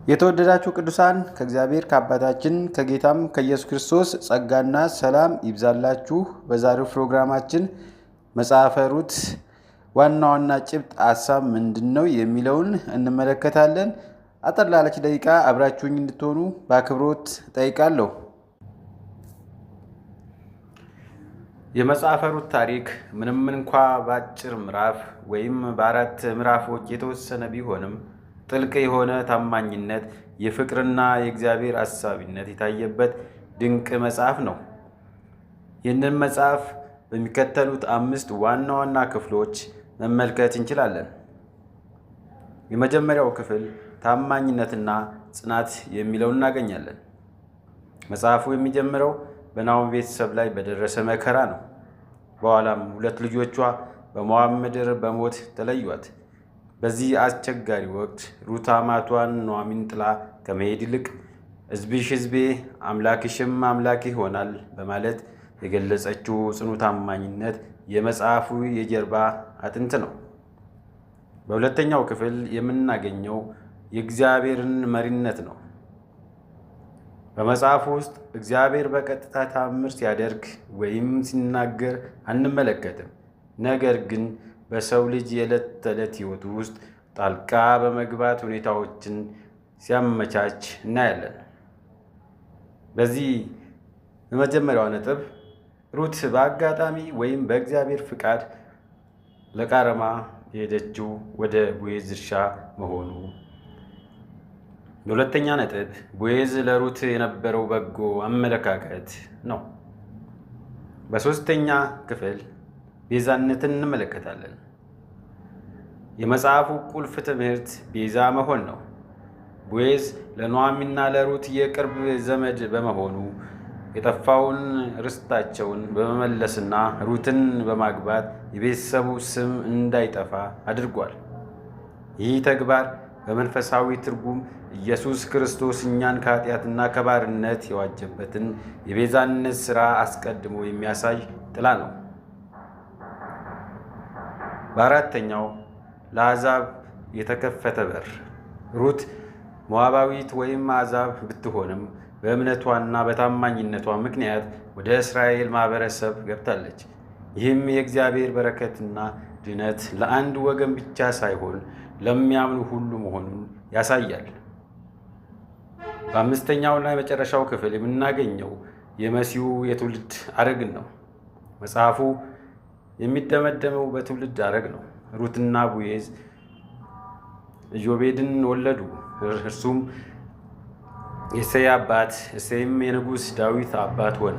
የተወደዳችሁ ቅዱሳን ከእግዚአብሔር ከአባታችን ከጌታም ከኢየሱስ ክርስቶስ ጸጋና ሰላም ይብዛላችሁ። በዛሬው ፕሮግራማችን መጽሐፈ ሩት ዋና ዋና ጭብጥ ሐሳብ ምንድነው የሚለውን እንመለከታለን። አጠር ላለች ደቂቃ አብራችሁኝ እንድትሆኑ በአክብሮት ጠይቃለሁ። የመጽሐፈ ሩት ታሪክ ምንም እንኳ በአጭር ምዕራፍ ወይም በአራት ምዕራፎች የተወሰነ ቢሆንም ጥልቅ የሆነ ታማኝነት፣ የፍቅርና የእግዚአብሔር አሳቢነት የታየበት ድንቅ መጽሐፍ ነው። ይህንን መጽሐፍ በሚከተሉት 5 ዋና ዋና ክፍሎች መመልከት እንችላለን። የመጀመሪያው ክፍል ታማኝነትና ጽናት የሚለውን እናገኛለን። መጽሐፉ የሚጀምረው በናኦሚ ቤተሰብ ላይ በደረሰ መከራ ነው። በኋላም 2 ልጆቿ በሞዓብ ምድር በሞት ተለዩአት። በዚህ አስቸጋሪ ወቅት ሩት አማቷን ኑኃሚንን ጥላ ከመሄድ ይልቅ ሕዝብሽ ሕዝቤ አምላክሽም አምላኬ ይሆናል በማለት የገለጸችው ጽኑ ታማኝነት የመጽሐፉ የጀርባ አጥንት ነው። በሁለተኛው ክፍል የምናገኘው የእግዚአብሔርን መሪነት ነው። በመጽሐፉ ውስጥ እግዚአብሔር በቀጥታ ተአምር ሲያደርግ ወይም ሲናገር አንመለከትም። ነገር ግን በሰው ልጅ የዕለት ተዕለት ሕይወት ውስጥ ጣልቃ በመግባት ሁኔታዎችን ሲያመቻች እናያለን። በዚህ በመጀመሪያው ነጥብ ሩት በአጋጣሚ ወይም በእግዚአብሔር ፍቃድ ለቃረማ የሄደችው ወደ ቦዔዝ እርሻ መሆኑ። በሁለተኛ ነጥብ ቦዔዝ ለሩት የነበረው በጎ አመለካከት ነው። በሦስተኛ ክፍል ቤዛነትን እንመለከታለን። የመጽሐፉ ቁልፍ ትምህርት ቤዛ መሆን ነው። ቦዔዝ ለኑኃሚንና ለሩት የቅርብ ዘመድ በመሆኑ የጠፋውን ርስታቸውን በመመለስና ሩትን በማግባት የቤተሰቡ ስም እንዳይጠፋ አድርጓል። ይህ ተግባር በመንፈሳዊ ትርጉም ኢየሱስ ክርስቶስ እኛን ከኃጢአትና ከባርነት የዋጀበትን የቤዛነት ሥራ አስቀድሞ የሚያሳይ ጥላ ነው። በአራተኛው ለአሕዛብ የተከፈተ በር። ሩት ሞዓባዊት ወይም አሕዛብ ብትሆንም በእምነቷና በታማኝነቷ ምክንያት ወደ እስራኤል ማኅበረሰብ ገብታለች። ይህም የእግዚአብሔር በረከትና ድነት ለአንድ ወገን ብቻ ሳይሆን ለሚያምኑ ሁሉ መሆኑን ያሳያል። በአምስተኛውና የመጨረሻው ክፍል የምናገኘው የመሲሁ የትውልድ ሐረግን ነው። መጽሐፉ የሚደመደመው በትውልድ ሐረግ ነው። ሩትና ቦዔዝ ኢዮቤድን ወለዱ። እርሱም የእሴይ አባት፣ እሴይም የንጉሥ ዳዊት አባት ሆነ።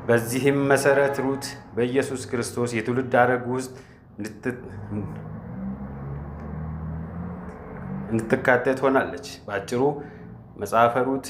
በዚህም መሠረት ሩት በኢየሱስ ክርስቶስ የትውልድ ሐረግ ውስጥ እንድትካተት ሆናለች። በአጭሩ መጽሐፈ ሩት